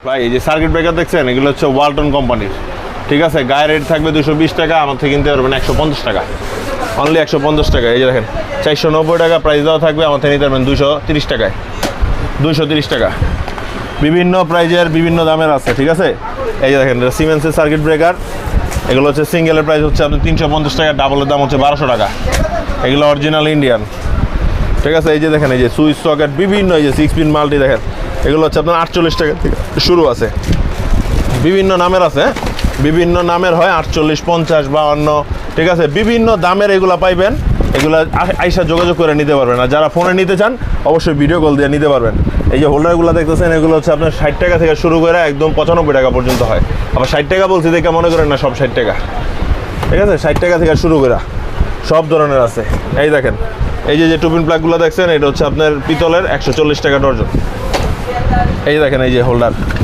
ভাই এই যে সার্কিট ব্রেকার দেখছেন, এগুলো হচ্ছে ওয়ালটন কোম্পানির, ঠিক আছে। গায়ের রেট থাকবে 220 টাকা, আমার থেকে কিনতে পারবেন 150 টাকা, অনলি 150 টাকা। এই যে দেখেন 490 টাকা প্রাইস দেওয়া থাকবে, আমার থেকে নিতে পারবেন 230 টাকায়, 230 টাকা। বিভিন্ন প্রাইজের বিভিন্ন দামের আছে, ঠিক আছে। এই যে দেখেন সিমেন্সের সার্কিট ব্রেকার, এগুলো হচ্ছে সিঙ্গেলের প্রাইস হচ্ছে আপনি 350 টাকা, ডাবলের দাম হচ্ছে 1200 টাকা। এগুলো অরিজিনাল ইন্ডিয়ান, ঠিক আছে। এই যে দেখেন এই যে সুইচ সকেট বিভিন্ন, এই যে 6 পিন মাল্টি দেখেন, এগুলো হচ্ছে আপনার 48 টাকা থেকে শুরু আছে। বিভিন্ন নামের আছে, বিভিন্ন নামের হয় 48, 50, 52, ঠিক আছে। বিভিন্ন দামের এগুলো পাইবেন, এগুলো আইসা যোগাযোগ করে নিতে পারবেন। আর যারা ফোনে নিতে চান অবশ্যই ভিডিও কল দিয়ে নিতে পারবেন। এই যে হোল্ডারগুলো দেখতেছেন, এগুলো হচ্ছে আপনার 60 টাকা থেকে শুরু করে একদম 95 টাকা পর্যন্ত হয়। আবার 60 টাকা বলছি দেখে মনে করেন না সব 60 টাকা, ঠিক আছে। 60 টাকা থেকে শুরু করে সব ধরনের আছে। এই দেখেন এই যে টুপিন প্লাগগুলো দেখছেন, এটা হচ্ছে আপনার পিতলের, 140 টাকা ডর্জন। এই দেখেন এই যে হোল্ডার,